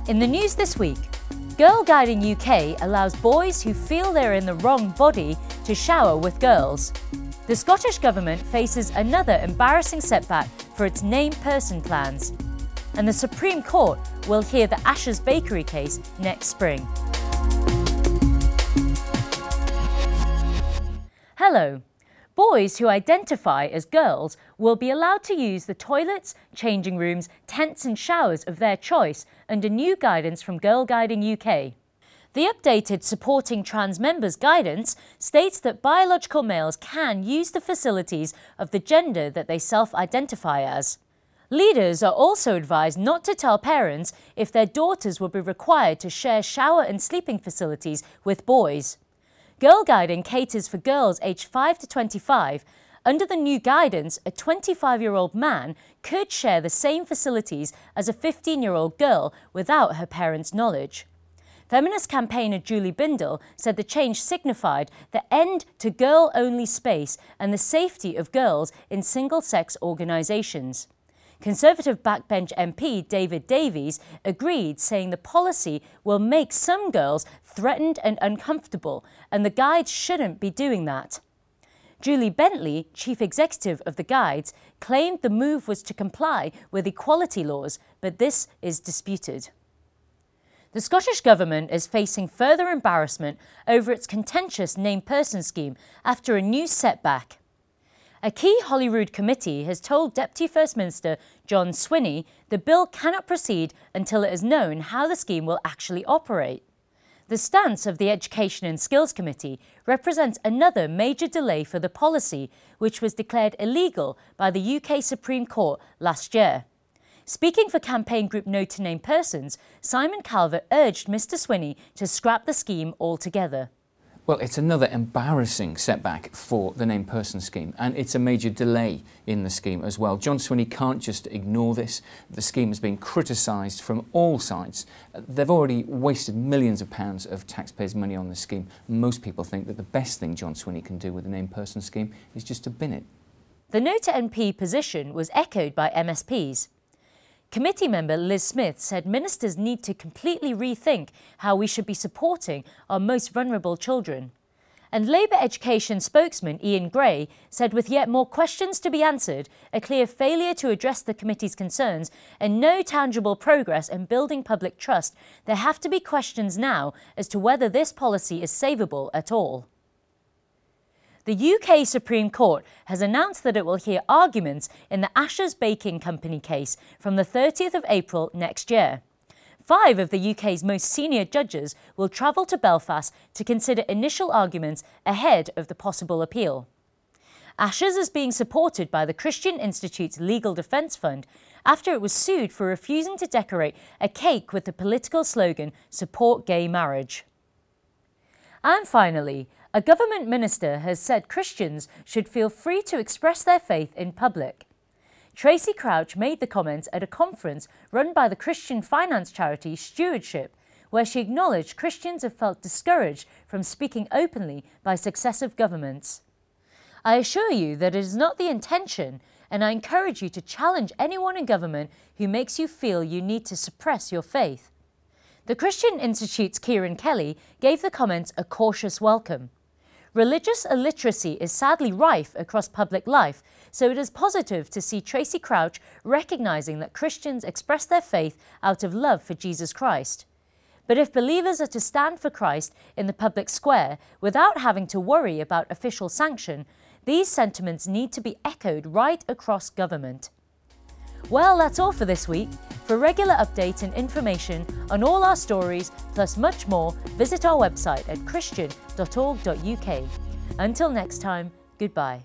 In the news this week, Girlguiding UK allows boys who feel they're in the wrong body to shower with girls. The Scottish Government faces another embarrassing setback for its named person plans. And the Supreme Court will hear the Ashes Bakery case next spring. Hello. Boys who identify as girls will be allowed to use the toilets, changing rooms, tents and showers of their choice under new guidance from Girlguiding UK. The updated Supporting Trans Members guidance states that biological males can use the facilities of the gender that they self-identify as. Leaders are also advised not to tell parents if their daughters will be required to share shower and sleeping facilities with boys. Girlguiding caters for girls aged 5 to 25. Under the new guidance, a 25-year-old man could share the same facilities as a 15-year-old girl without her parents' knowledge. Feminist campaigner Julie Bindel said the change signified the end to girl-only space and the safety of girls in single-sex organisations. Conservative backbench MP David Davies agreed, saying the policy will make some girls threatened and uncomfortable, and the guides shouldn't be doing that. Julie Bentley, chief executive of the guides, claimed the move was to comply with equality laws, but this is disputed. The Scottish Government is facing further embarrassment over its contentious named person scheme after a new setback. A key Holyrood committee has told Deputy First Minister John Swinney the bill cannot proceed until it is known how the scheme will actually operate. The stance of the Education and Skills Committee represents another major delay for the policy, which was declared illegal by the UK Supreme Court last year. Speaking for campaign group No to Name Persons, Simon Calvert urged Mr Swinney to scrap the scheme altogether. Well, it's another embarrassing setback for the named person scheme, and it's a major delay in the scheme as well. John Swinney can't just ignore this. The scheme has been criticised from all sides. They've already wasted millions of pounds of taxpayers' money on the scheme. Most people think that the best thing John Swinney can do with the named person scheme is just to bin it. The No to NP position was echoed by MSPs. Committee member Liz Smith said ministers need to completely rethink how we should be supporting our most vulnerable children. And Labour education spokesman Ian Gray said with yet more questions to be answered, a clear failure to address the committee's concerns and no tangible progress in building public trust, there have to be questions now as to whether this policy is savable at all. The UK Supreme Court has announced that it will hear arguments in the Ashes Baking Company case from the 30th of April next year. 5 of the UK's most senior judges will travel to Belfast to consider initial arguments ahead of the possible appeal. Ashes is being supported by the Christian Institute's Legal Defence Fund after it was sued for refusing to decorate a cake with the political slogan "Support Gay Marriage." And finally, a government minister has said Christians should feel free to express their faith in public. Tracy Crouch made the comments at a conference run by the Christian finance charity Stewardship, where she acknowledged Christians have felt discouraged from speaking openly by successive governments. I assure you that it is not the intention, and I encourage you to challenge anyone in government who makes you feel you need to suppress your faith. The Christian Institute's Kieran Kelly gave the comments a cautious welcome. Religious illiteracy is sadly rife across public life, so it is positive to see Tracy Crouch recognising that Christians express their faith out of love for Jesus Christ. But if believers are to stand for Christ in the public square without having to worry about official sanction, these sentiments need to be echoed right across government. Well, that's all for this week. For regular updates and information on all our stories, plus much more, visit our website at christian.org.uk. Until next time, goodbye.